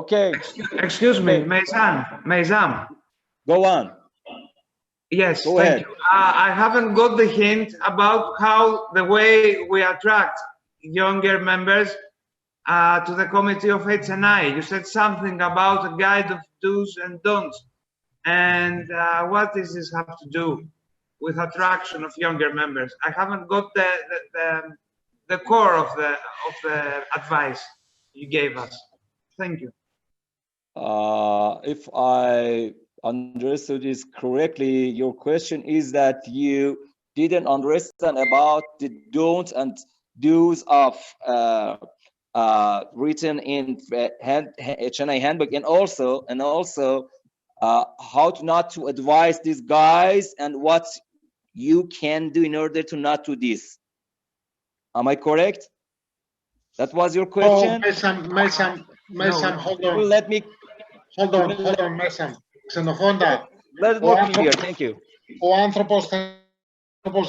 Okay. Excuse me, Meizam. Go on. Yes, Go thank ahead. you. I haven't got the hint about how the way we attract younger members to the committee of H&I. You said something about a guide of do's and don'ts. And what does this have to do with attraction of younger members? I haven't got the core of the advice you gave us. Thank you. If I understood this correctly, your question is that you didn't understand about the don'ts and do's of written in H&I handbook, and also how not to advise these guys and what you can do in order to not do this. Am I correct? That was your question? Oh, Mesam, hold on. Let me... Hold on, Mesam. Xenοφόντα. Let's walk in here. Thank you. Ο άνθρωπος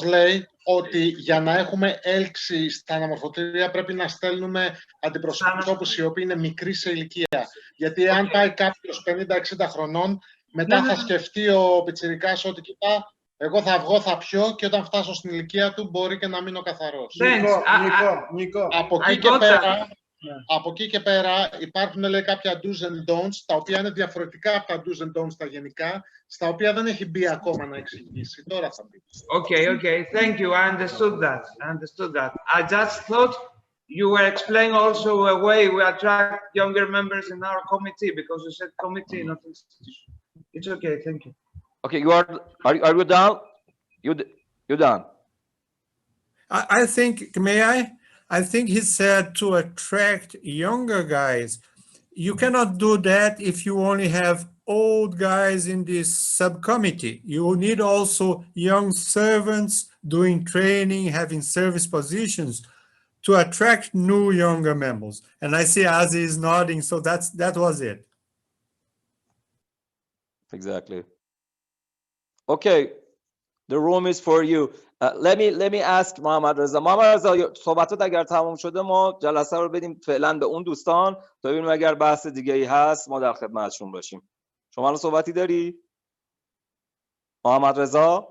λέει ότι για να έχουμε έλξη στα αναμορφωτήρια πρέπει να στέλνουμε αντιπροσώπους οι οποίοι είναι μικροί σε ηλικία. Γιατί αν πάει κάποιος 50-60 χρονών, μετά θα σκεφτεί ο πιτσιρικάς ότι κοιτά, εγώ θα βγω, θα πιω και όταν φτάσω στην ηλικία του μπορεί και να μείνω καθαρός. Νίκο. Από εκεί και πέρα υπάρχουν, λέει, κάποια do's and don'ts, τα οποία είναι διαφορετικά από τα do's and don'ts τα γενικά, στα οποία δεν έχει μπει ακόμα να εξηγήσει. Τώρα θα μπει. Okay. Thank you. I understood that. I just thought you were explaining also a way we attract younger members in our committee, because you said committee, not institution. It's okay. Thank you. Okay, are you done? You done? I think, may I? I think he said to attract younger guys. You cannot do that if you only have old guys in this subcommittee. You need also young servants doing training, having service positions to attract new younger members. And I see Azi is nodding, so that was it. Exactly. Okay, the room is for you. Let me ask محمد رضا. صحبتات اگر تموم شده ما جلسه رو بدیم فعلا به اون دوستان تا ببینیم اگر بحث دیگه ای هست ما در خدمتشون باشیم. شما الان صحبتی داری؟ محمد رضا؟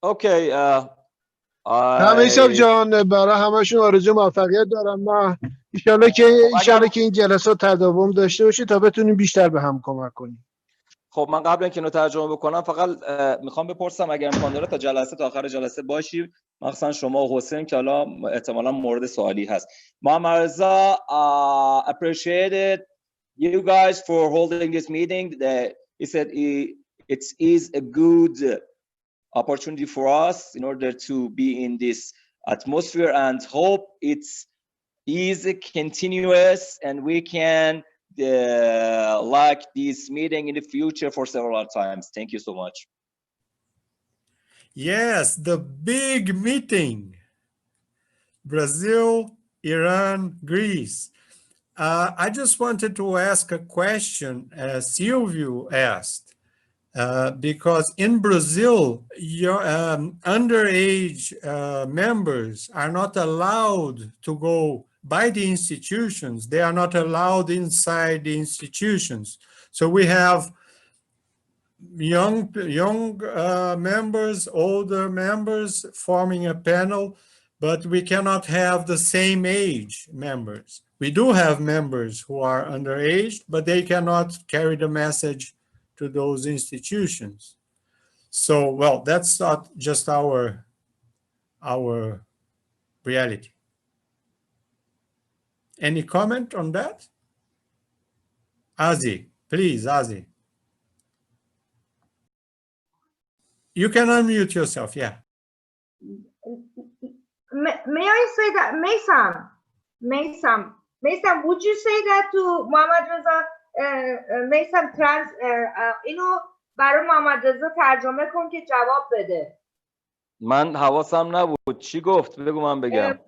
اوکی. میثم جان برای همشون آرزو موفقیت دارم. من ان شاءالله که این جلسات تداوم داشته باشه تا بتونیم بیشتر به هم کمک کنیم. خب من قبل اینکه اینو ترجمه بکنم فقط میخوام بپرسم اگر امکان داره تا آخر جلسه باشیم، مخصوصا شما و حسین که حالا احتمالاً مورد سوالی هست. محمد رضا appreciated you guys for holding this meeting. He said it is a good opportunity for us in order to be in this atmosphere, and hope it's continuous and we can like this meeting in the future for several times. Thank you so much. Yes, the big meeting. Brazil, Iran, Greece. I just wanted to ask a question, as Silvio asked, because in Brazil, your underage members are not allowed to go by the institutions. They are not allowed inside the institutions. So we have young members, older members forming a panel, but we cannot have the same age members. We do have members who are underage, but they cannot carry the message to those institutions. So, well, that's not just our reality. Any comment on that? Azi, please, Azi. You can unmute yourself, yeah. May I say that, Meisam, would you say that to Muhammad Reza, Meisam, اینو برای محمد رضا ترجمه کن که جواب بده. من حواسم نبود. چی گفت؟ بگو من بگم.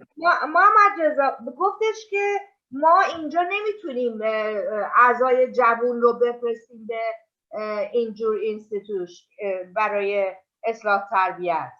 محمد رضا گفتش که ما اینجا نمیتونیم اعضای جوون رو بفرستیم به اینجور اینستیتوش برای اصلاح تربیت.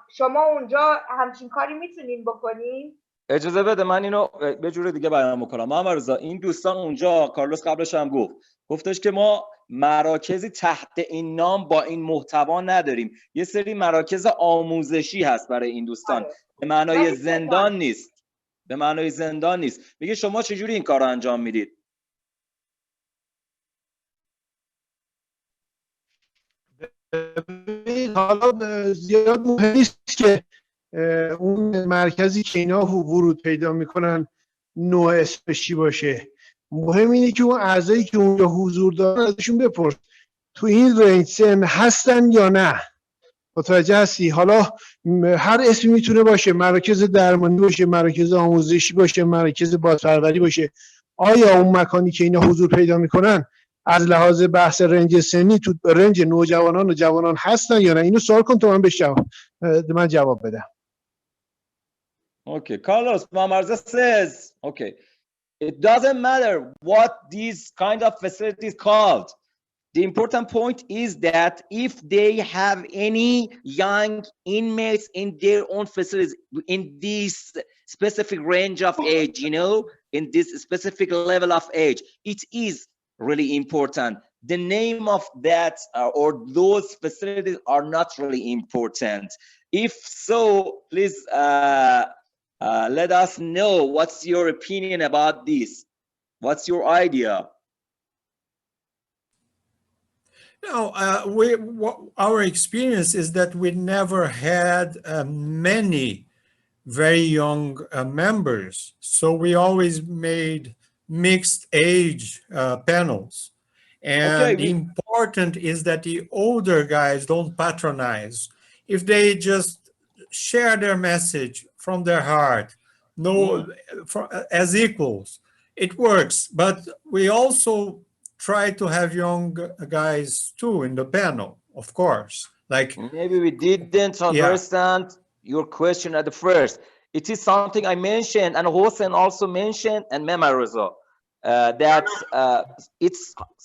شما اونجا همچین کاری میتونین بکنین؟ اجازه بده من اینو به جور دیگه بیان میکنم. محمد رضا، این دوستان اونجا، کارلوس قبلش هم گفتش که ما مراکزی تحت این نام با این محتوا نداریم. یه سری مراکز آموزشی هست برای این دوستان، به معنای زندان نیست. به معنای زندان نیست. میگه شما چجوری این کار رو انجام میدید؟ حالا زیاد مهم نیست که اون مرکزی که اینا ورود پیدا میکنن نوع اسمش چی باشه. مهم اینه که اون اعضایی که اونجا حضور دارن ازشون بپرس تو این رنج سن هستن یا نه. متوجه هستی؟ حالا هر اسمی میتونه باشه، مراکز درمانی باشه، مراکز آموزشی باشه، مراکز بازپروری باشه. آیا اون مکانی که اینا حضور پیدا میکنن از لحاظ بحث رنج سنی تو رنج نوجوانان و جوانان هستن یا نه؟ اینو سوال کن تا من جواب بدم. Okay, Carlos, Mamarza says, okay, it doesn't matter what these kind of facilities called. The important point is that if they have any young inmates in their own facilities, in this specific range of age, you know, in this specific level of age, it is really important. The name of that or those facilities are not really important. If so, please let us know what's your opinion about this. What's your idea? No, our experience is that we never had many very young members. So we always made mixed age panels. And Okay, important is that the older guys don't patronize. If they just share their message from their heart, as equals, it works. But we also try to have young guys too in the panel, of course. Like maybe we didn't understand your question at the first. It is something I mentioned, and Hossein also mentioned, and Mehmet Reza, that it's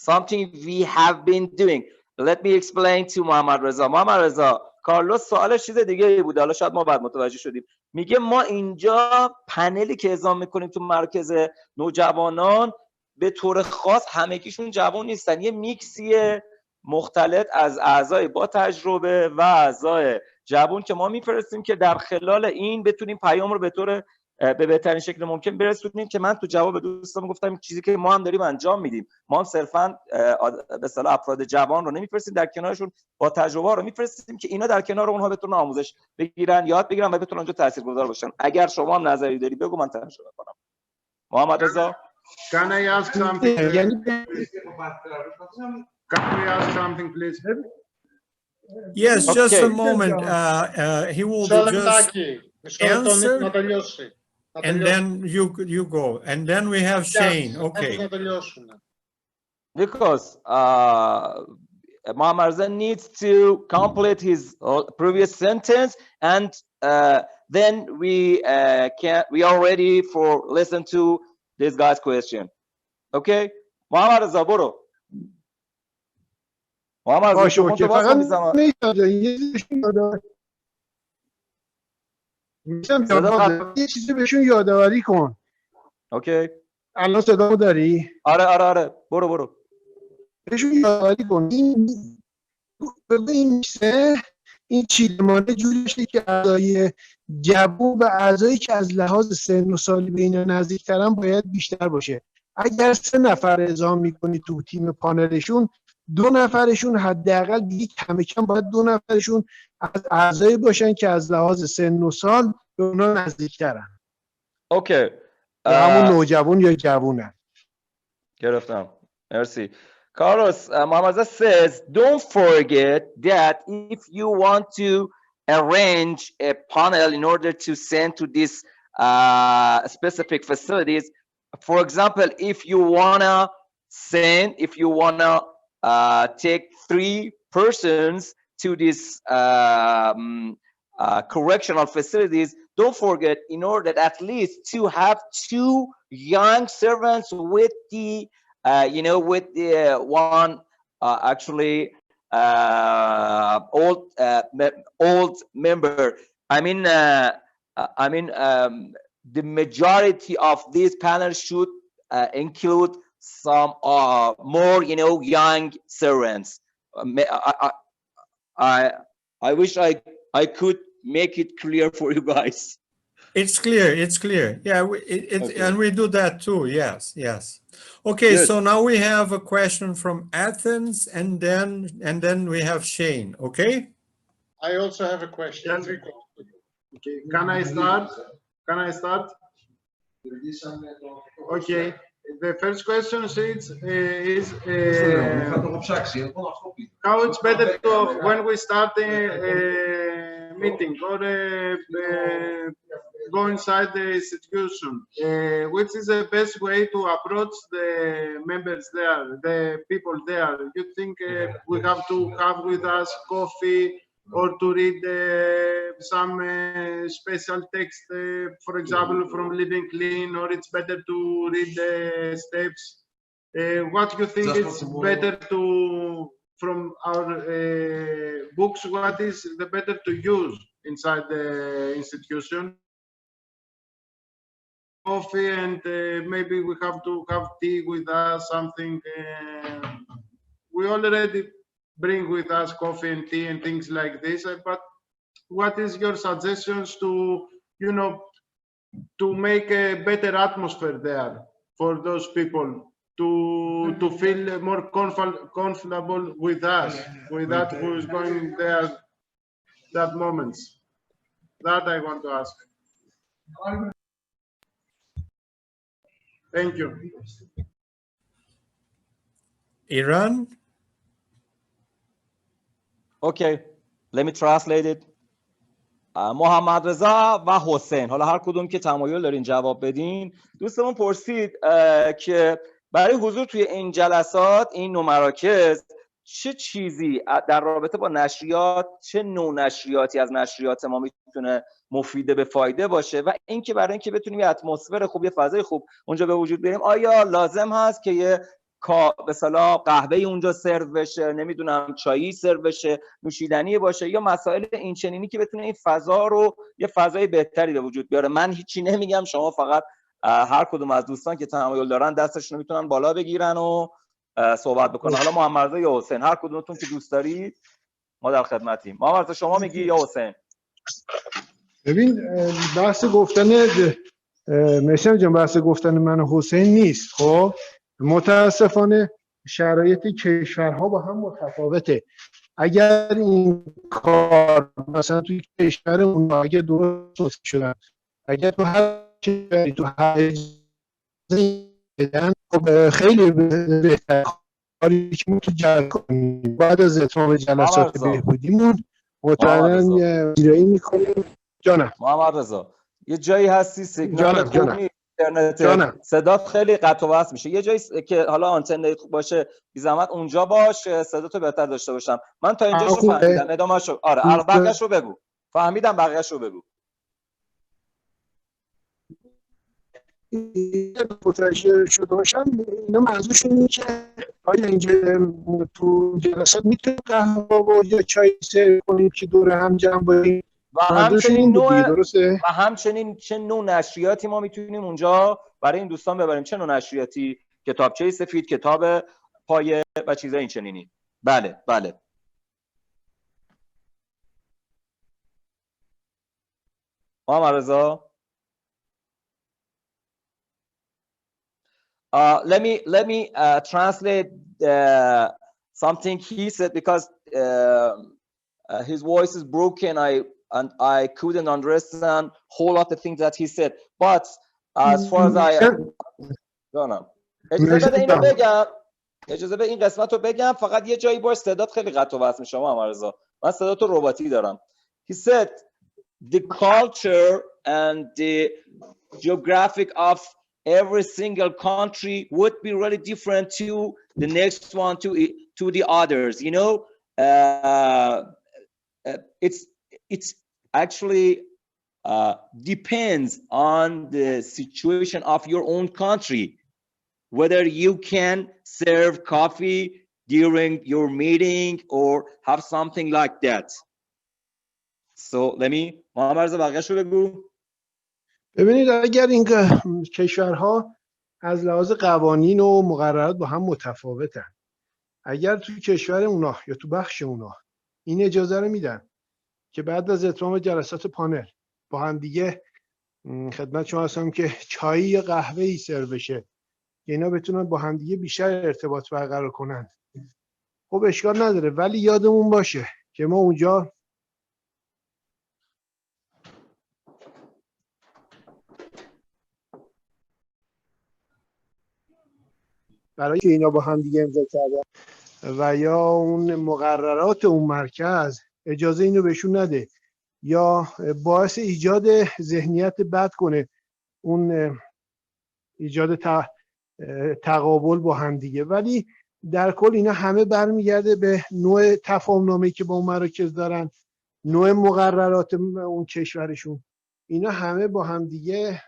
something we have been doing. Let me explain to Muhammad Reza. Muhammad Reza, کارلوس سوالش چیز دیگه بود، حالا شاید ما بعد متوجه شدیم. میگه ما اینجا پنلی که اعزام میکنیم تو مرکز نوجوانان به طور خاص همگیشون جوان نیستن، یه میکسی مختلط از اعضای با تجربه و اعضای جوان که ما میفرستیم که در خلال این بتونیم پیام رو به طور به بهترین شکل ممکن برسونیم. که من تو جواب دوستان گفتم چیزی که ما هم داریم انجام میدیم، ما هم صرفا به اصطلاح افراد جوان رو نمیفرستیم، در کنارشون با تجربه رو میفرستیم که اینا در کنار اونها بتونن آموزش بگیرن، یاد بگیرن و بتونن اونجا تاثیرگذار باشن. اگر شما هم نظری داری بگو، من ترجمه کنم. محمد رضا. Can I ask something? Can we ask something, please? Yes, Okay. just a moment. He will just answer, and then you go, and then we have Shane. Okay. Because Muhammad Reza needs to complete his previous sentence, and then we are ready for listen to this guy's question. Okay, Muhammad Reza, برو. محمد رضا باشه، فقط یه چیزی بهشون یادآوری کن. اوکی. الان صدامو داری؟ آره برو. بهشون یادآوری کن این چیلمانه جوریشه که اعضای جوون و اعضایی که از لحاظ سن و سالی به اینا نزدیکترن باید بیشتر باشه. اگر 3 نفر اعزام میکنی تو تیم پانلشون، 2 نفرشون حداقل دیگه کم کم باید 2 نفرشون از اعضایی باشن که از لحاظ سن و سال به اونا نزدیکترن. اوکی. همون نوجوان یا جوونن. گرفتم. مرسی. Carlos, Muhammad says, don't forget that if you want to arrange a panel in order to send to these specific facilities, for example, if you wanna take 3 persons to these correctional facilities, don't forget, in order at least to have 2 young servants with the with the one actually old member. I mean the majority of these panels should include some more, you know, young servants. I wish I could make it clear for you guys. It's clear. It's clear. Yeah, Okay. and we do that too. Yes, yes. Okay, Good. so now we have a question from Athens, and then we have Shane. Okay. I also have a question. Okay, can I start? Can I start? Okay. The first question is how it's better to, when we start a meeting or go inside the institution, which is the best way to approach the members there, the people there? You think we have to have with us coffee or to read some special text, for example, from Living Clean, or it's better to read the steps? What do you think it's better to, from our books, what is the better to use inside the institution? Coffee, and maybe we have to have tea with us, something. We already bring with us coffee and tea and things like this, but what is your suggestions to, you know, to make a better atmosphere there for those people to feel more comfortable with us, with that who is going there that moments? That I want to ask. Thank you. Iran. Okay, let me translate it. محمد رضا و حسین، حالا هر کدوم که تمایل دارین جواب بدین. دوستمون پرسید که برای حضور توی این جلسات، این نوع مراکز، چه چیزی در رابطه با نشریات، چه نوع نشریاتی از نشریات ما میتونه مفید به فایده باشه، و اینکه برای اینکه بتونیم یه اتمسفر خوب، یه فضای خوب اونجا به وجود بیاریم، آیا لازم هست که یه به اصطلاح قهوه اونجا سرو بشه، نمیدونم چایی سرو بشه، نوشیدنی باشه، یا مسائل این چنینی که بتونه این فضا رو یه فضای بهتری به وجود بیاره؟ من هیچی نمیگم، شما فقط هر کدوم از دوستان که تمایل دارن دستشون رو میتونن بالا بگیرن و صحبت بکنن. حالا محمد رضا یا حسین، هر کدومتون که دوست دارید ما در خدمتیم. محمد رضا شما میگی یا حسین؟ ببین بحث گفتن میثم جان، بحث گفتن من و حسین نیست. خب متاسفانه شرایط کشورها با هم متفاوته. اگر این کار مثلا توی کشور اون اگه درست شدن، اگر تو هر کشوری تو هر بدن، خب خیلی بهتر. کاری که ما تو جلسه کنیم بعد از اتمام جلسات بهبودیمون مطمئناً اجرایی میکنیم. جانم محمد رضا یه جایی هستی سیگنال خوب نیست، اینترنت صدات خیلی قطع و وصل میشه. یه جایی که حالا آنتن خوب باشه بی زحمت اونجا باش، صداتو بهتر داشته باشم. من تا اینجاشو فهمیدم، ادامه‌شو آره بقیه‌شو بگو. فهمیدم، بقیه‌شو بگو. متوجه شده باشم اینا منظورشون اینه که آیا اینجا تو جلسات میتونیم قهوه یا چای سرو کنیم که دور هم جمع باشیم؟ و همچنین چه نوع نشریاتی ما میتونیم اونجا برای این دوستان ببریم؟ چه نوع نشریاتی؟ کتابچه سفید، کتاب پایه و چیزای این چنینی. بله بله. محمد رضا let me translate something he said, because his voice is broken. I couldn't understand whole lot of things that he said. But as far as I جانم اجازه بده این قسمت رو بگم. فقط یه جایی باش صدات خیلی قطع و وصل میشه محمد رضا. من صدات رو رباتی دارم. He said the culture and the geographic of every single country would be really different to the next one, to the others, you know. It's actually depends on the situation of your own country, whether you can serve coffee during your meeting or have something like that. So let me محمد رضا بقیه‌شو بگو. ببینید اگر این کشورها از لحاظ قوانین و مقررات با هم متفاوتن، اگر تو کشور اونا یا تو بخش اونا این اجازه رو میدن که بعد از اتمام جلسات پانل با هم دیگه خدمت شما هستم که چای یا قهوه‌ای سرو بشه که اینا بتونن با هم دیگه بیشتر ارتباط برقرار کنن، خب اشکال نداره. ولی یادمون باشه که ما اونجا برای که اینا با هم دیگه امضا کردن و یا اون مقررات اون مرکز اجازه اینو بهشون نده یا باعث ایجاد ذهنیت بد کنه، اون ایجاد تقابل با هم دیگه. ولی در کل اینا همه برمیگرده به نوع تفاهم‌نامه‌ای که با اون مراکز دارن، نوع مقررات اون کشورشون، اینا همه با هم دیگه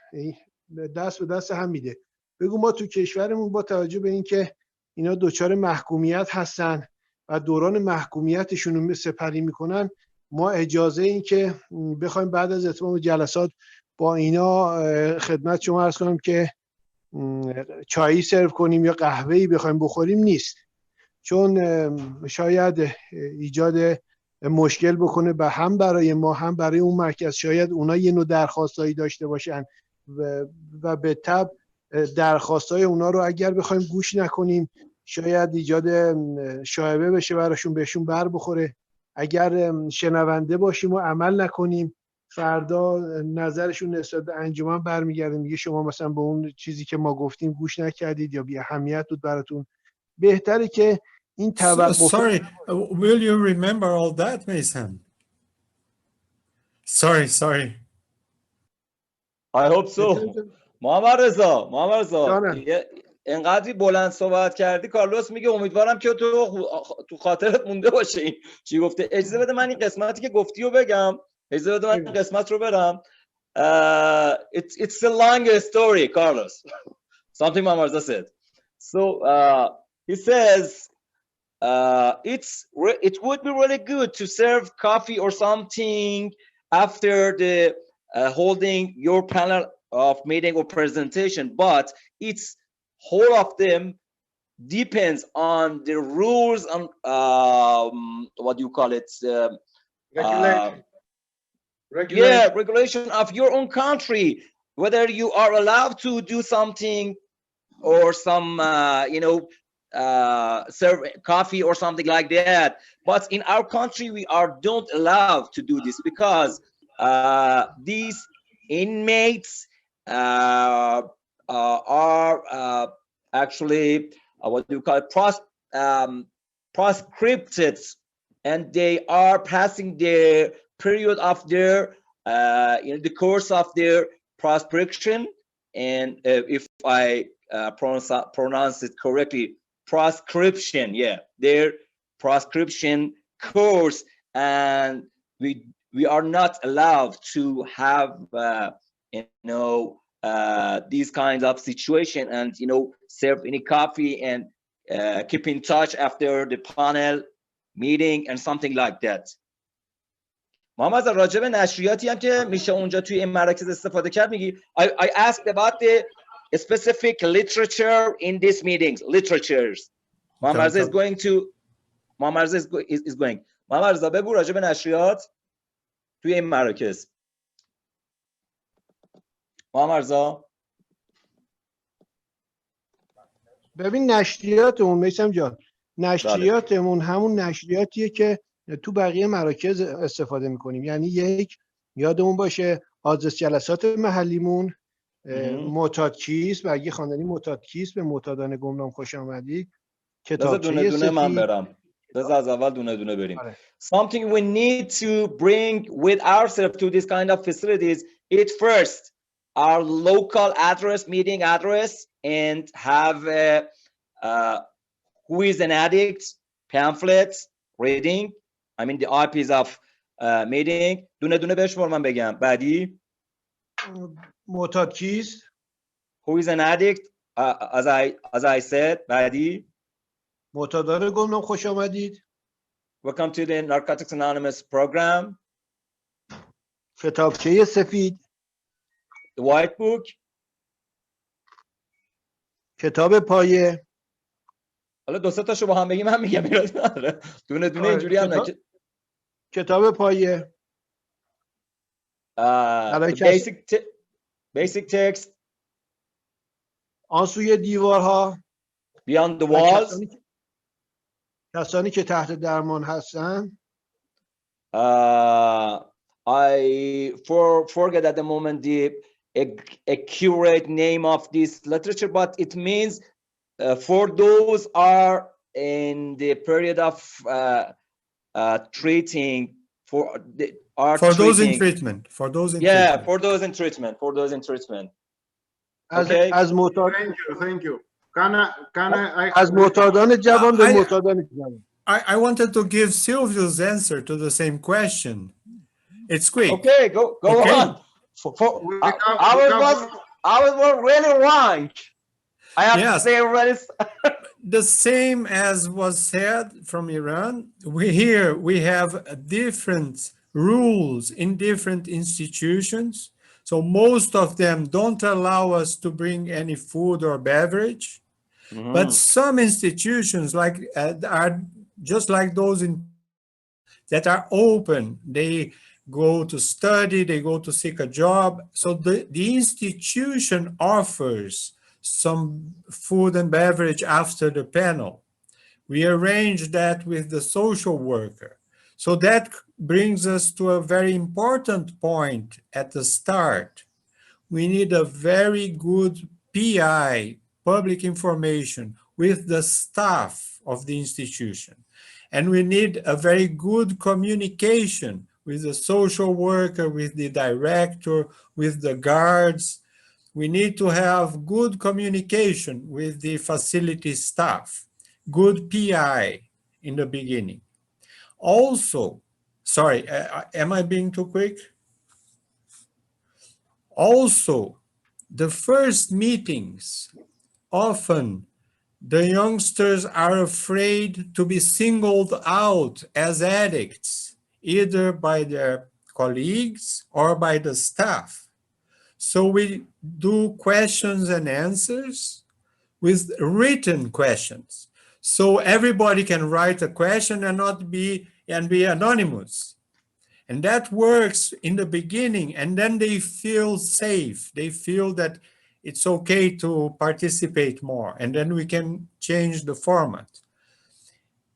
دست به دست هم میده. بگو ما تو کشورمون با توجه به اینکه اینا دچار محکومیت هستن و دوران محکومیتشون رو سپری میکنن، ما اجازه این که بخوایم بعد از اتمام جلسات با اینا خدمت شما عرض کنم که چایی سرو کنیم یا قهوه‌ای بخوایم بخوریم نیست، چون شاید ایجاد مشکل بکنه به هم برای ما هم برای اون مرکز. شاید اونا یه نوع درخواستایی داشته باشن و به تبع درخواستای اونا رو اگر بخوایم گوش نکنیم شاید ایجاد شایبه بشه براشون، بهشون بر بخوره. اگر شنونده باشیم و عمل نکنیم فردا نظرشون نسبت به انجمن برمیگرده میگه شما مثلا به اون چیزی که ما گفتیم گوش نکردید یا بی اهمیت بود براتون. بهتره که این توقف. Sorry, will you remember all that, Mason? Sorry. I hope so. محمد رضا اینقدری بلند صحبت کردی کارلوس میگه امیدوارم که تو خاطرت مونده باشه این چی گفته. اجازه بده من این قسمتی که گفتی رو بگم، اجازه بده من این قسمت رو برم. It's a long story, Carlos. Something Muhammad Reza said. So he says it would be really good to serve coffee or something after the holding your panel of meeting or presentation, but it's whole of them depends on the rules and what do you call it, regulation of your own country, whether you are allowed to do something or some serve coffee or something like that. But in our country we don't allow to do this because these inmates are actually what do you call it, proscripted, and they are passing their period of their in the course of their proscription, and if I pronounce it correctly, proscription, their proscription course, and we are not allowed to have these kinds of situation and serve any coffee and keep in touch after the panel meeting and something like that. محمد راجع به نشریاتی هم که میشه اونجا توی این مراکز استفاده کرد میگی I asked about the specific literature in these meetings. Literatures. محمد رضا is going to محمد رضا is going. محمد رضا بگو راجع به نشریات توی این مراکز. محمد رضا ببین نشریاتمون میسم جان، نشریاتمون همون نشریاتیه که تو بقیه مراکز استفاده میکنیم. یعنی یک یادمون باشه آدرس جلسات محلیمون معتاد کیست، برگه خواندنی معتاد کیست، به معتادان گمنام خوش آمدید، کتابچه دونه دونه من برم. بذار از اول دونه دونه بریم. Something we need to bring with ourselves to this kind of facilities, it first our local address, meeting address, and have who is an addict, pamphlets, reading, I mean the IPs of meeting. دونه دونه بشمار من بگم. بعدی معتاد کیست؟ Who is an addict, as I said. بعدی معتادان گمنام خوش آمدید. Welcome to the Narcotics Anonymous program. کتابچه سفید. The white book. کتاب پایه. حالا دو سه تاشو با هم بگیم من میگم ایراد نداره. دونه دونه اینجوری هم نه. کتاب پایه. The basic text. آن سوی دیوارها. Beyond the walls. کسانی که تحت درمان هستند. I forget at the moment the accurate name of this literature, but it means for those are in the period of treating for those in treatment. For those in treatment. For those in treatment. Okay. Thank you. Can I از معتادان جوان به معتادان جوان. I wanted to give Silvio's answer to the same question. It's quick. Okay, go on. I was really wrong. I have to say already. The same as was said from Iran. We have different rules in different institutions. So most of them don't allow us to bring any food or beverage. Mm-hmm. But some institutions are just like those that are open. They go to study, they go to seek a job. So the institution offers some food and beverage after the panel. We arrange that with the social worker. So that brings us to a very important point at the start. We need a very good PI, public information, with the staff of the institution. And we need a very good communication with the social worker, with the director, with the guards. We need to have good communication with the facility staff, good PI in the beginning. Also, sorry, am I being too quick? Also, the first meetings, often the youngsters are afraid to be singled out as addicts, either by their colleagues or by the staff. So we do questions and answers with written questions. So everybody can write a question and be anonymous. And that works in the beginning, and then they feel safe. They feel that it's okay to participate more, and then we can change the format.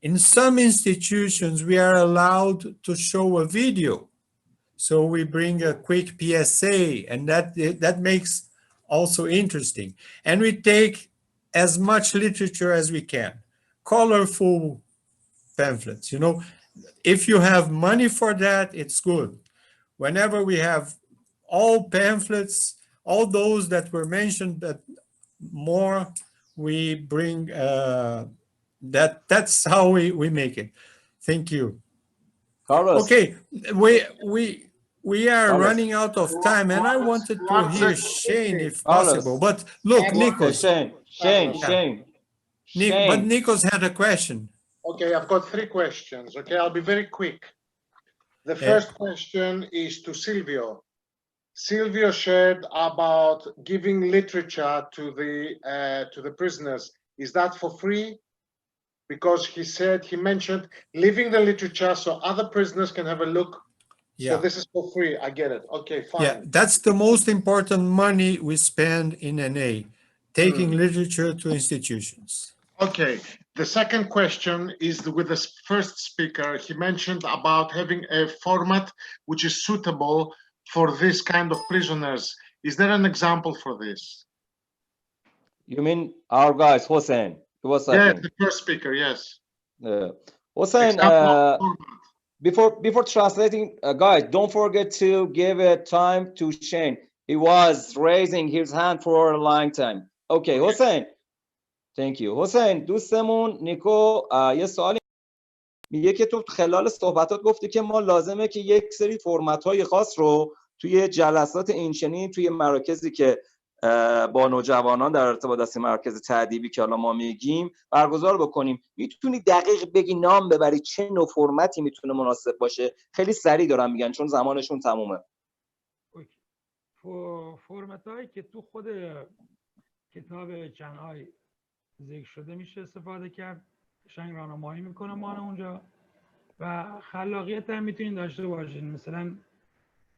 In some institutions, we are allowed to show a video. So we bring a quick PSA, and that makes also interesting. And we take as much literature as we can, colorful pamphlets. You know, if you have money for that, it's good. Whenever we have all pamphlets, all those that were mentioned, but more, we bring that's how we make it. Thank you. Carlos. Okay, we are running out of time, and I wanted to hear Shane if possible. But look, Nikos. Shane. But Nikos had a question. Okay, I've got 3 questions. Okay, I'll be very quick. The first question is to Silvio. Silvio shared about giving literature to the prisoners. Is that for free? Because he mentioned leaving the literature so other prisoners can have a look. Yeah. So this is for free. I get it. Okay, fine. Yeah, that's the most important money we spend in NA, taking literature to institutions. Okay. The second question is with the first speaker. He mentioned about having a format which is suitable for this kind of prisoners. Is there an example for this? You mean our guys, Hossein? Yeah, the first speaker, yes. Hossein, before translating, guys, don't forget to give it time to Shane. He was raising his hand for a long time. Okay, Hossein. Thank you. حسین دوستمون نیکو یه سوالی میگه که تو خلال صحبتات گفتی که ما لازمه که یک سری فرمت‌های خاص رو توی جلسات اینچنین توی مراکزی که با نوجوانان در ارتباط است، مرکز تأدیبی که حالا ما میگیم برگزار بکنیم. میتونی دقیق بگی نام ببری چه نوع فرمتی میتونه مناسب باشه؟ خیلی سریع دارم میگن چون زمانشون تمومه. فرمت هایی که تو خود کتاب H&I ذکر شده میشه استفاده کرد، قشنگ راهنمایی میکنه ما اونجا و خلاقیت هم میتونین داشته باشین، مثلا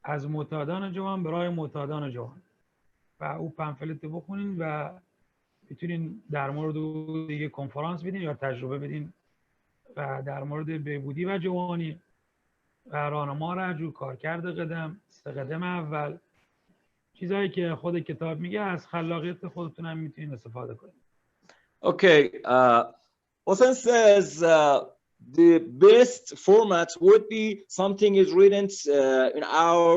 از معتادان جوان برای معتادان جوان و او پنفلت بخونین و میتونین در مورد دیگه کنفرانس بدین یا تجربه بدین و در مورد بهبودی و جوانی و راهنما رجوع، کارکرد قدم، 3 قدم اول، چیزایی که خود کتاب میگه، از خلاقیت خودتون هم میتونین استفاده کنین. Okay, Hossein says the best format would be something is written in our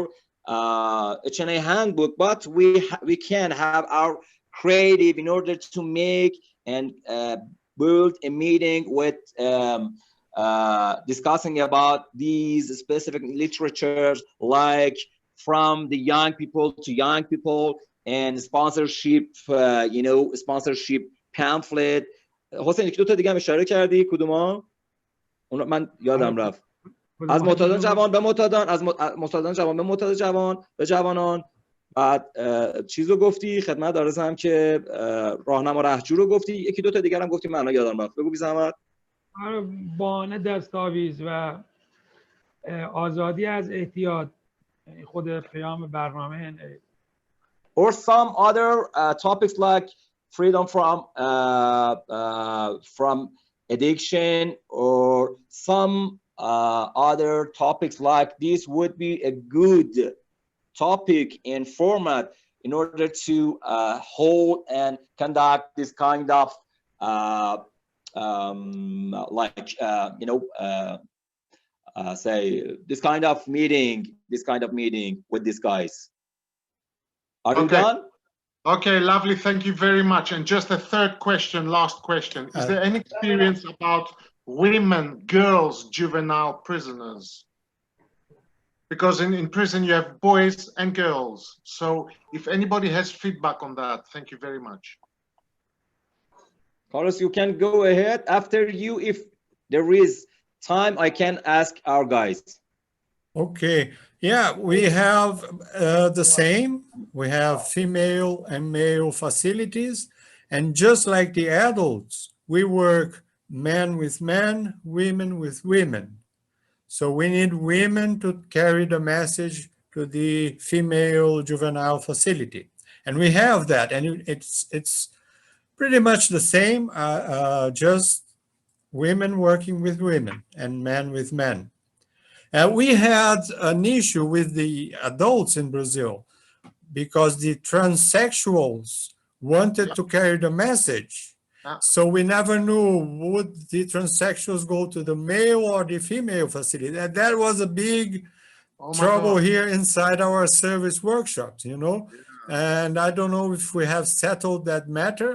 H&I handbook, but we can have our creative in order to make and build a meeting with discussing about these specific literatures, like from the young people to young people, and sponsorship, sponsorship pamphlet. حسین یک دو تا دیگه هم اشاره کردی، کدوما؟ اون من یادم رفت. از معتادان جوان به معتادان، از معتادان جوان به معتاد جوان به جوانان. بعد چیزو گفتی خدمت عرضم که راهنما رهجو رو گفتی، یکی دو تا دیگه هم گفتی، من یادم رفت. بگو بی زحمت. بانه دستاویز و آزادی از احتیاط، خود پیام برنامه NA. Or some other topics like freedom from addiction, or some other topics like this would be a good topic and format in order to hold and conduct this kind of say this kind of meeting with these guys. Are you done? Okay, lovely. Thank you very much. And just a third question, last question. Is there any experience about women, girls, juvenile prisoners? Because in prison you have boys and girls. So if anybody has feedback on that, thank you very much. Carlos, you can go ahead. After you, if there is time, I can ask our guys. Okay. Yeah, we have the same. We have female and male facilities. And just like the adults, we work men with men, women with women. So we need women to carry the message to the female juvenile facility. And we have that. And it's pretty much the same, just women working with women and men with men. We had an issue with the adults in Brazil because the transsexuals wanted to carry the message. So we never knew, would the transsexuals go to the male or the female facility? And that was a big trouble here inside our service workshops, And I don't know if we have settled that matter,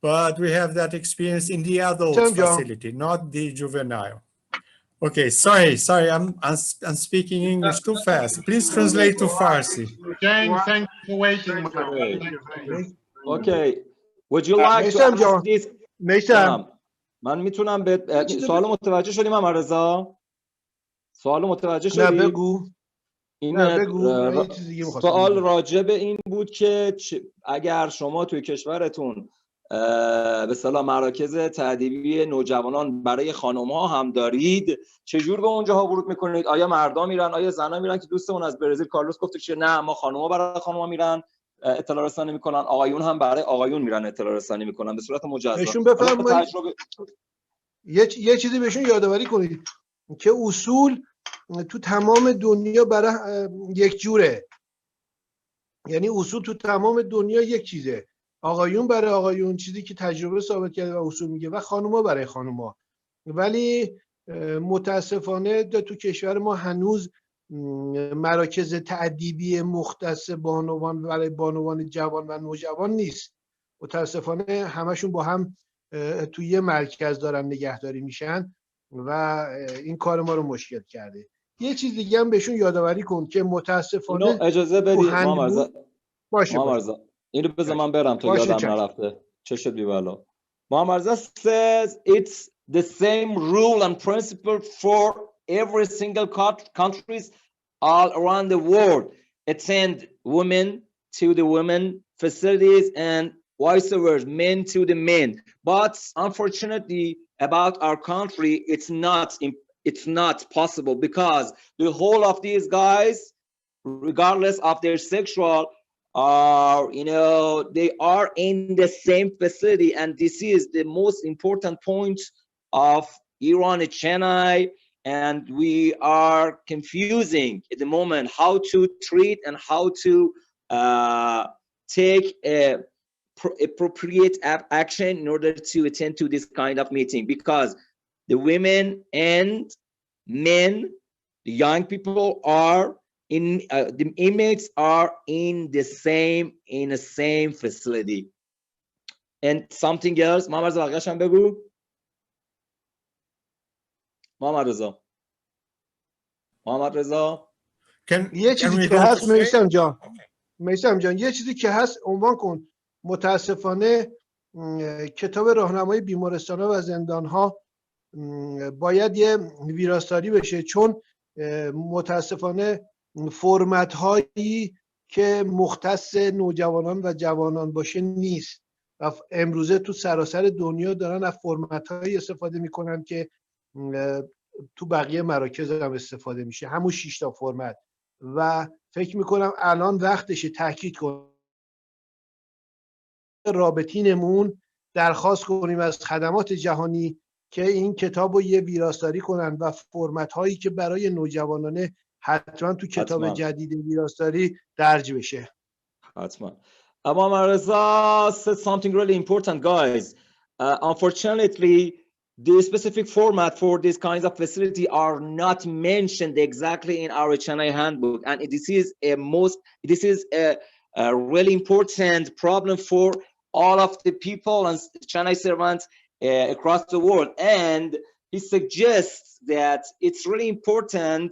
but we have that experience in the adult facility, not the juvenile. Okay, sorry, I'm speaking English too fast. Please translate to Farsi. James, thank you for waiting. Okay, would you like to ask this? من میتونم به سوال متوجه شدی محمد رضا؟ سوال متوجه شدی؟ نه بگو. سوال راجع به این بود که اگر شما توی کشورتون به اصطلاح مراکز تأدیبی نوجوانان برای خانم‌ها هم دارید، چجور به اونجاها ورود میکنید؟ آیا مردا میرن، آیا زنا میرن؟ که دوستمون از برزیل کارلوس گفته که نه، ما خانم‌ها برای خانم‌ها میرن اطلاع رسانی میکنن، آقایون هم برای آقایون میرن اطلاع رسانی میکنن به صورت مجزا. بهشون بفرمایید یه چیزی بهشون یادآوری کنید که اصول تو تمام دنیا برای یک جوره، یعنی اصول تو تمام دنیا یک چیزه، آقایون برای آقایون، چیزی که تجربه ثابت کرده و اصول میگه، و خانوما برای خانوما. ولی متاسفانه تو کشور ما هنوز مراکز تأدیبی مختص بانوان برای بانوان جوان و نوجوان نیست. متاسفانه همشون با هم توی یه مرکز دارن نگهداری میشن و این کار ما رو مشکل کرده. یه چیز دیگه هم بهشون یادآوری کن که متاسفانه اجازه بدید محمد باشه. اینو بذار من برم تا یادم نرفته. چشت بی بلا. محمد رضا says it's the same rule and principle for every single countries all around the world. attend women to the women facilities and vice versa, men to the men. But unfortunately, about our country, it's not possible, because the whole of these guys, regardless of their sexual, are, you know, they are in the same facility, and this is the most important point of Iran H&I, and we are confusing at the moment how to treat and how to take appropriate action in order to attend to this kind of meeting, because the women and men, the young people are in the inmates are in the same facility. And something else, محمد رضا بقیه‌ش هم بگو. محمد رضا یه چیزی که هست میثم جان یه چیزی که هست عنوان کن. متاسفانه کتاب راهنمای بیمارستان‌ها و زندان‌ها باید یه ویراستاری بشه، چون متاسفانه فرمت هایی که مختص نوجوانان و جوانان باشه نیست و امروزه تو سراسر دنیا دارن از فرمت هایی استفاده میکنن که تو بقیه مراکز هم استفاده میشه، همون 6 تا فرمت. و فکر میکنم الان وقتشه تاکید کنم رابطینمون درخواست کنیم از خدمات جهانی که این کتاب رو یه ویراستاری کنن و فرمت هایی که برای نوجوانانه حتما تو کتاب جدید ویراستاری درج بشه. حتما. Abu Marza said something really important, guys. Unfortunately, the specific format for these kinds of facility are not mentioned exactly in our H&I handbook, and this is a really important problem for all of the people and H&I servants across the world. And he suggests that it's really important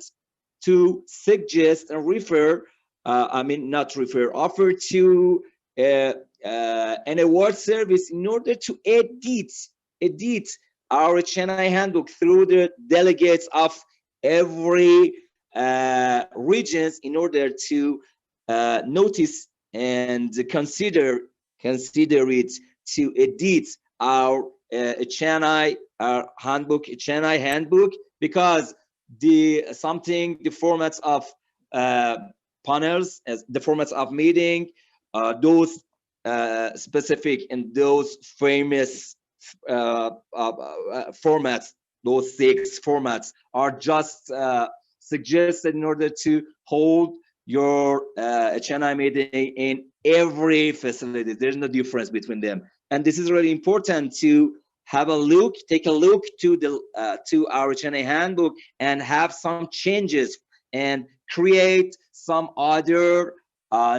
to suggest and refer, offer to an award service in order to edit our H&I handbook through the delegates of every regions in order to notice and consider it to edit our H&I handbook, H&I handbook, because the formats of panels, as the formats of meeting, those specific and those famous formats, those 6 formats are just suggested in order to hold your H&I meeting in every facility. There's no difference between them, and this is really important to have a look, take a look to the to our H&I handbook and have some changes and create some other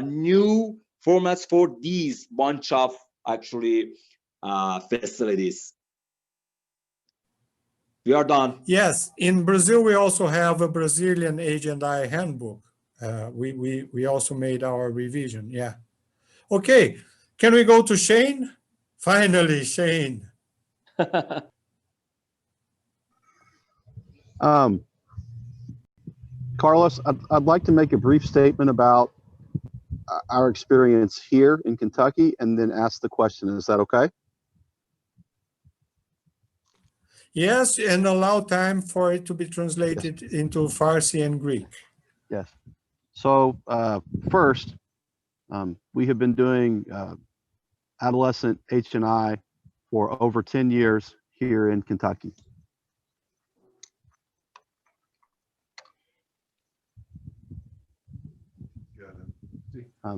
new formats for these bunch of actually facilities. We are done. Yes, in Brazil we also have a Brazilian H&I handbook. We also made our revision. Yeah. Okay, can we go to Shane? Finally, Shane. Carlos, I'd like to make a brief statement about our experience here in Kentucky and then ask the question. Is that okay? Yes, and allow time for it to be translated into Farsi and Greek. Yes. So first, we have been doing adolescent H&I for over 10 years here in Kentucky.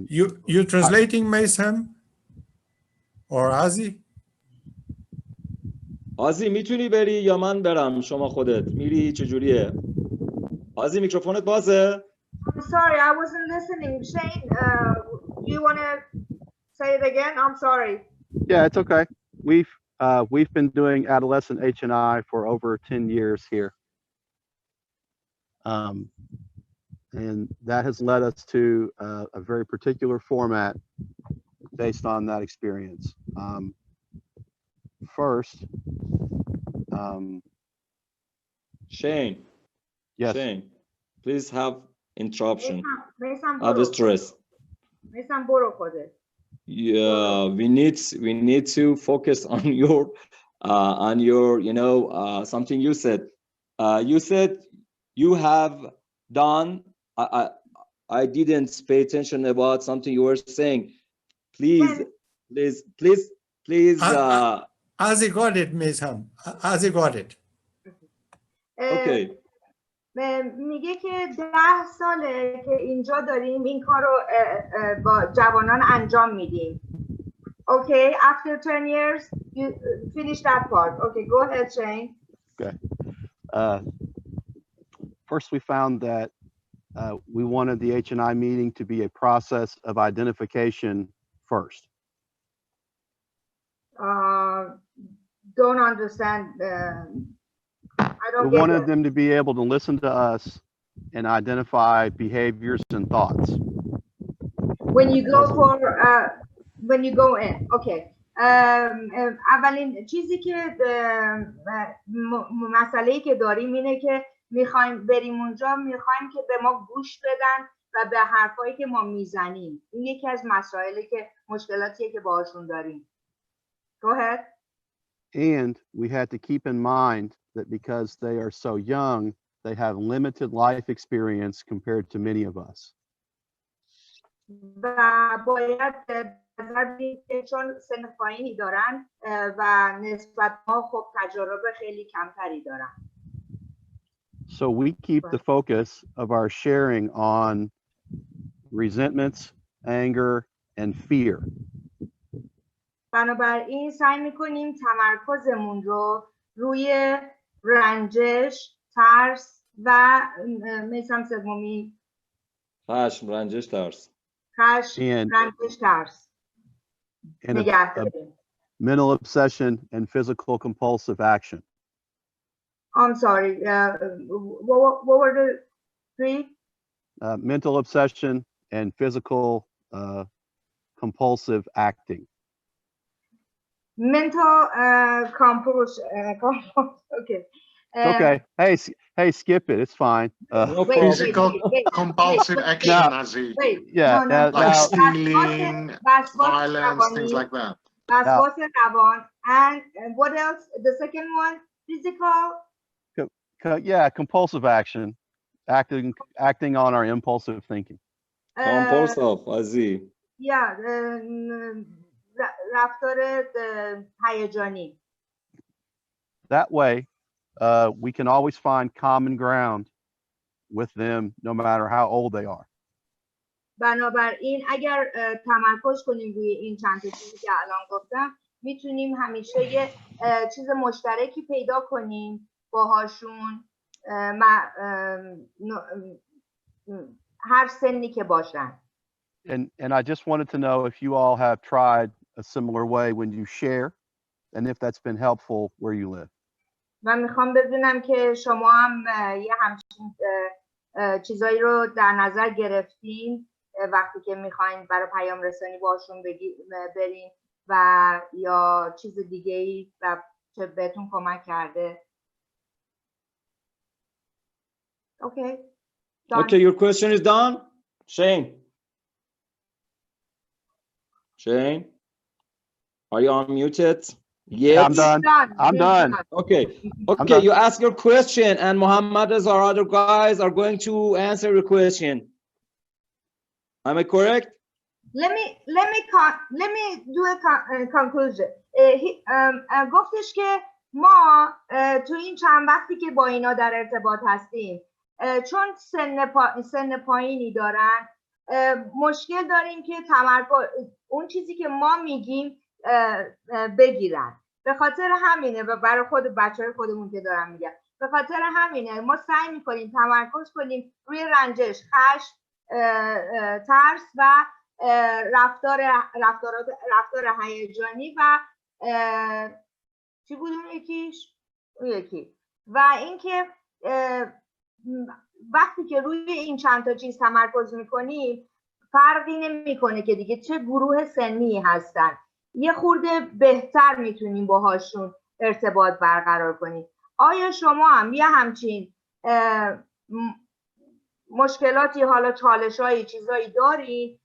You translating Maysam or Azi? آزی میتونی بری یا من برم؟ شما خودت میری چجوریه؟ آزی میکروفونت بازه؟ I'm sorry, I wasn't listening. Shane, you want to say it again? I'm sorry. Yeah, it's okay. We've been doing adolescent H&I for over 10 years here. And that has led us to a very particular format based on that experience. First, Shane. Yes. Shane, please have interruption. میسم I have برو. stress. میسم برو خودت. Yeah, we need to focus on your you know something you said. You said you have done. I didn't pay attention about something you were saying. Please. As he got it, Ms. Ham. As he got it. Okay. میگه که 10 ساله که اینجا داریم این کار رو با جوانان انجام میدیم. Okay, after 10 years, you finish that part. Okay, go ahead, Shane. Okay. First, we found that we wanted the H&I meeting to be a process of identification first. Don't understand. I don't We get wanted it. them to be able to listen to us and identify behaviors and thoughts. When you go when you go in, okay. اولین چیزی که مسئله‌ای که داریم اینه که میخوایم بریم اونجا، میخوایم که به ما گوش بدن و به حرفایی که ما میزنیم. این یکی از مسائلی که مشکلاتیه که باهاشون داریم. Go ahead. And we had to keep in mind that because they are so young, they have limited life experience compared to many of us. و باید چون سن پایینی دارن و نسبت ما خب تجربه خیلی کمتری دارن. So we keep the focus of our sharing on resentments, anger, and fear. بنابراین سعی میکنیم تمرکزمون رو روی رنجش، ترس و مثلا سومی خشم، رنجش، ترس. خشم، رنجش، ترس. And mental obsession and physical compulsive action. I'm sorry. What were the three? Mental obsession and physical compulsive acting. Mental compulsion. Okay. Okay. Hey, skip it. It's fine. Physical compulsive action, Aziz. Yeah. Like stealing, violence, things like that. And what else? The second one, physical. Yeah, compulsive action, acting on our impulsive thinking. Compulsive, Aziz. Yeah, رفتار هیجانی. That way, we can always find common ground with them, no matter how old they are. بنابراین اگر تمرکز کنیم روی این چند تا چیزی که الان گفتم، میتونیم همیشه یه چیز مشترکی پیدا کنیم باهاشون هر سنی که باشن. And I just wanted to know if you all have tried a similar way when you share, and if that's been helpful where you live. من میخوام بدونم که شما هم یه همچین چیزایی رو در نظر گرفتین وقتی که میخواین برای پیام رسانی باشون برین و یا چیز دیگه ای و چه بهتون کمک کرده. Okay. Done. Okay, your question is done. Shane, are you unmuted? Yes. Yeah, I'm done. I'm done. Okay. Okay, you ask your question, and Muhammad as our other guys are going to answer your question. Am I correct? Let me do a conclusion. گفتش که ما تو این چند وقتی که با اینا در ارتباط هستیم چون سن پایینی دارن مشکل داریم که اون چیزی که ما میگیم بگیرن. به خاطر همینه و برای خود بچه‌های خودمون که دارم میگم به خاطر همینه ما سعی میکنیم تمرکز کنیم روی رنجش، خشم، ترس و رفتار هیجانی و چی بود اون یکی و اینکه وقتی که روی این چند تا چیز تمرکز میکنیم فرقی نمیکنه که دیگه چه گروه سنی هستن، یه خورده بهتر میتونیم باهاشون ارتباط برقرار کنیم. آیا شما هم یه همچین مشکلاتی حالا چالش‌هایی چیزایی داری،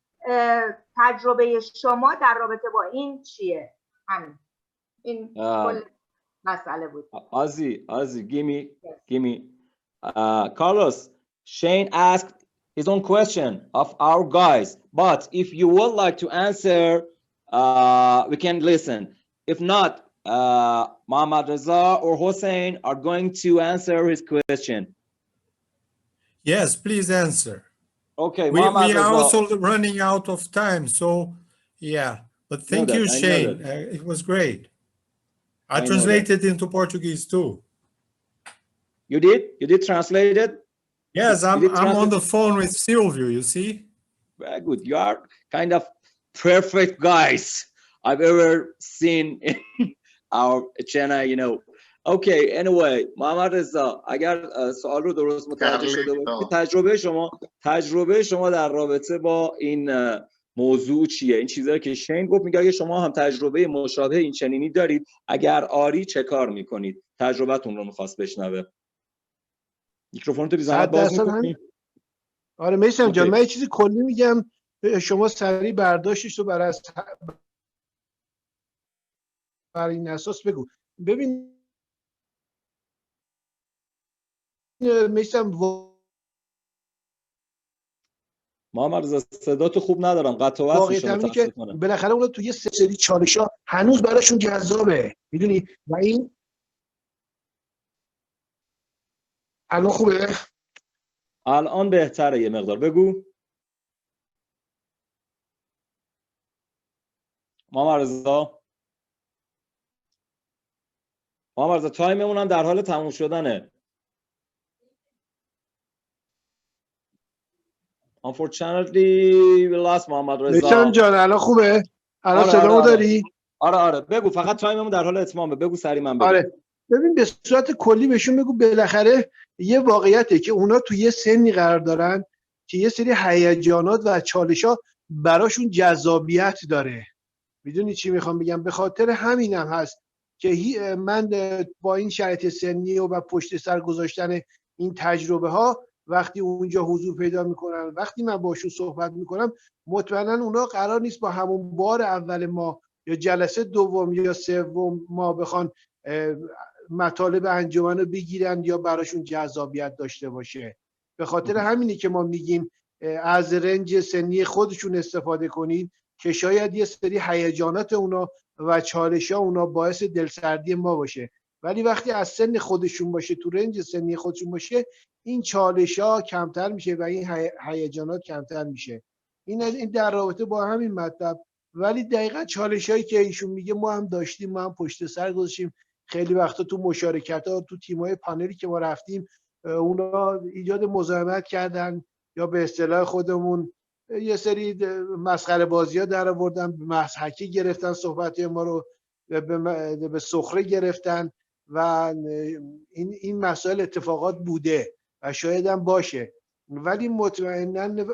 تجربه شما در رابطه با این چیه؟ همین این کل مسئله بود. Ozzy, give me. Carlos, Shane asked his own question of our guys, but if you would like to answer, we can listen. If not, Mohammad Reza or Hossein are going to answer his question. Yes, please answer. Okay, We Mohammad are Reza. also running out of time, so yeah. But thank you, Shane. It was great. I translated into Portuguese too. You did? You did translate it? Yes, I'm on the phone with Silvio, you see? Very good. You are kind of perfect guys I've ever seen in our channel, you know. Okay, anyway, محمد رضا اگر سوال رو درست متوجه شده باشید، تجربه شما در رابطه با این موضوع چیه؟ این چیزایی که شین گفت، میگه اگه شما هم تجربه مشابه این چنینی دارید، اگر آری چه کار میکنید؟ تجربتون رو میخواست بشنوه. میکروفون تو بی زحمت باز میکنی؟ آره میثم جان، من یه چیزی کلی میگم، شما سریع برداشتش رو بر این اساس بگو. ببین میثم، محمد رضا صداتو خوب ندارم، قطع و وصل میشه متاسفانه. بالاخره اونا توی سری چالش‌ها هنوز براشون جذابه، میدونی؟ و این الان خوبه؟ الان بهتره یه مقدار، بگو. محمد رضا تایممون هم در حال تموم شدنه. Unfortunately we lost محمد رضا. میثم جان الان خوبه؟ الان صدامو داری؟ آره بگو، فقط تایممون در حال اتمامه، بگو سری من بگم. آره ببین، به صورت کلی بهشون بگو بالاخره یه واقعیته که اونا توی یه سنی قرار دارن که یه سری هیجانات و چالش‌ها براشون جذابیت داره. میدونی چی میخوام بگم؟ به خاطر همینم هست که من با این شرایط سنی و پشت سر گذاشتن این تجربه ها وقتی اونجا حضور پیدا میکنن، وقتی من باشون صحبت میکنم، مطمئنا اونا قرار نیست با همون بار اول ما یا جلسه دوم یا سوم ما بخوان مطالب انجمن رو بگیرن یا براشون جذابیت داشته باشه. به خاطر همینی که ما میگیم از رنج سنی خودشون استفاده کنید که شاید یه سری هیجانات اونا و چالش‌ها اونا باعث دلسردی ما باشه، ولی وقتی از سن خودشون باشه، تو رنج سنی خودشون باشه، این چالش‌ها کمتر میشه و این هیجانات کمتر میشه. این در رابطه با همین مطلب. ولی دقیقاً چالش‌هایی که ایشون میگه ما هم داشتیم، ما هم پشت سر گذاشتیم. خیلی وقتا تو مشارکت‌ها، تو تیم‌های پانلی که ما رفتیم، اونا ایجاد مزاحمت کردن یا به اصطلاح خودمون یه سری مسخره بازی‌ها در آوردن، مضحکی گرفتن، صحبت ما رو به سخره گرفتن و این مسائل اتفاقات بوده و شاید هم باشه. ولی مطمئنا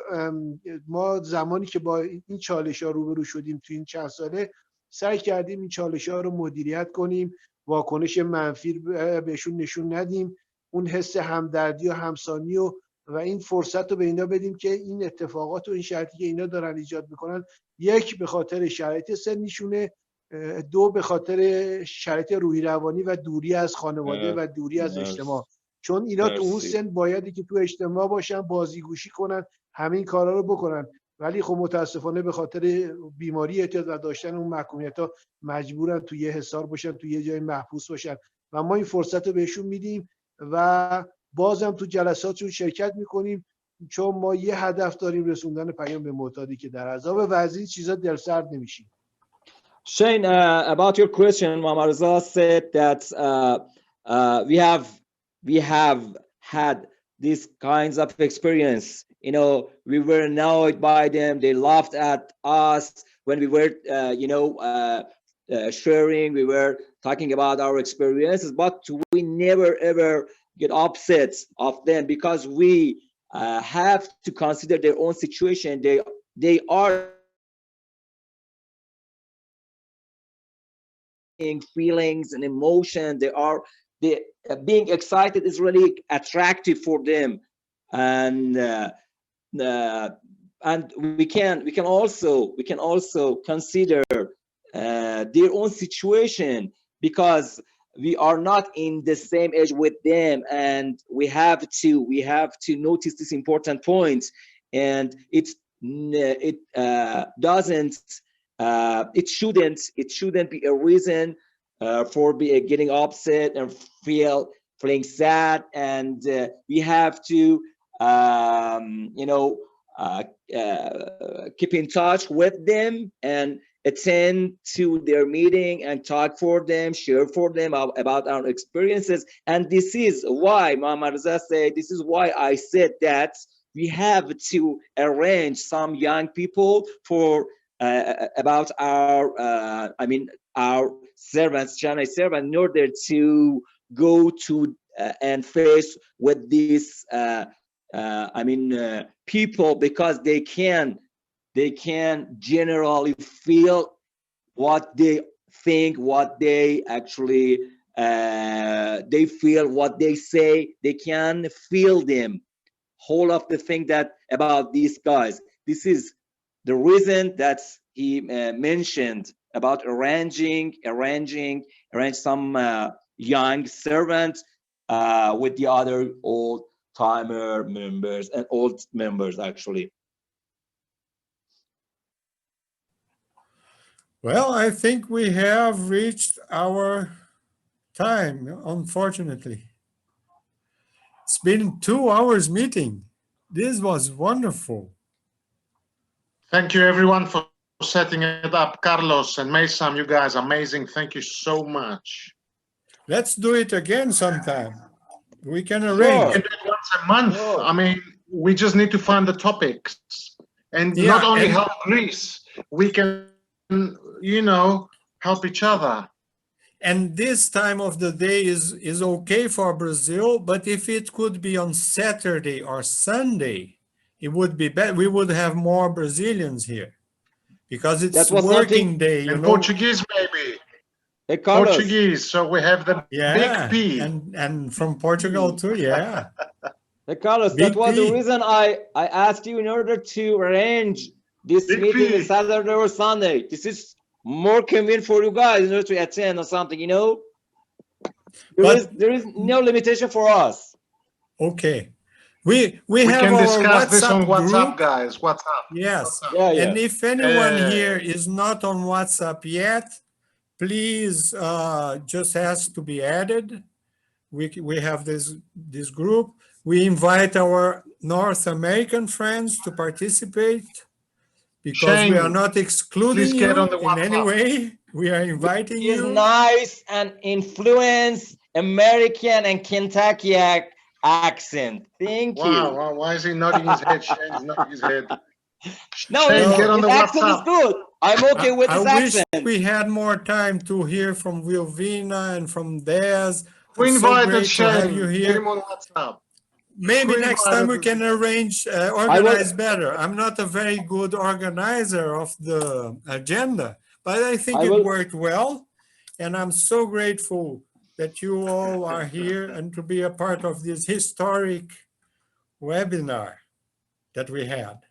ما زمانی که با این چالش‌ها روبرو شدیم تو این چند ساله، سعی کردیم این چالش‌ها رو مدیریت کنیم، واکنش منفی بهشون نشون ندیم، اون حس همدردی و همسانی و این فرصت رو به اینا بدیم که این اتفاقات و این شرایطی که اینا دارن ایجاد میکنن، یک به خاطر شرایط سنیشونه، دو به خاطر شرایط روحی روانی و دوری از خانواده و دوری از اجتماع. چون اینا تو اون سن بایدی که تو اجتماع باشن، بازیگوشی کنن، همین کارا رو بکنن، ولی خب متاسفانه به خاطر بیماری اعتیاد و داشتن اون محکومیت‌ها مجبورن تو یه حصار باشن، تو یه جای محبوس باشن و ما این فرصت رو بهشون میدیم و بازم تو جلساتشون شرکت میکنیم، چون ما یه هدف داریم، رسوندن پیام به معتادی که در عذاب وضعی چیزا دلسرد نمیشیم. Shane, about your question, Muhammad Reza said that we have had these kinds of experience. You know, we were annoyed by them. They laughed at us when we were, sharing. We were talking about our experiences, but we never ever get upset of them because we have to consider their own situation. They are feelings and emotion. They being excited is really attractive for them. and we can also consider their own situation, because we are not in the same age with them, and we have to notice this important point. And it shouldn't be a reason for getting upset and feeling sad. And we have to keep in touch with them and attend to their meeting and talk for them, share for them about our experiences. And this is why Muhammad Reza said, this is why I said that we have to arrange some young people for about our our servants, China servants, in order to go to and face with these people, because they can generally feel what they think, what they actually they feel, what they say. They can feel them, whole of the thing that about these guys. This is the reason that he mentioned about arrange some young servants with the other old timer members and old members actually. Well, I think we have reached our time, unfortunately. It's been 2 hours meeting. This was wonderful. Thank you everyone for setting it up. Carlos and Mason, you guys, amazing. Thank you so much. Let's do it again sometime. We can arrange. We can do it once a month. Sure. I mean, we just need to find the topics. And not only help Greece, we can, help each other. And this time of the day is okay for Brazil, but if it could be on Saturday or Sunday, it would be better. We would have more Brazilians here, because it's working day, you know. Portuguese, maybe. Hey, Carlos. Portuguese, so we have the big P. And from Portugal too, yeah. Hey, Carlos, that was the reason I asked you in order to arrange this meeting Saturday or Sunday. This is more convenient for you guys in order to attend or something, you know. There is no limitation for us. Okay. We can have discuss our this on WhatsApp, group. guys. WhatsApp. Yes. WhatsApp. Yeah. And if anyone here is not on WhatsApp yet, please just ask to be added. We have this group. We invite our North American friends to participate, because Shane, we are not excluding you in any WhatsApp. way. We are inviting He is you. nice and influence American and Kentucky accent. Thank you. Wow, why is he nodding his head? Shane's nodding his head. No, Shane, get on the his accent is WhatsApp. good. I'm okay with his I wish accent. we had more time to hear from Wilvina and from Dez. We It's so invited great to have Shane. you Get here. him on WhatsApp. Maybe We next time we invited can arrange, organize better. I'm not a very good organizer of the agenda, but I think it worked well. And I'm so grateful that you all are here and to be a part of this historic webinar that we had.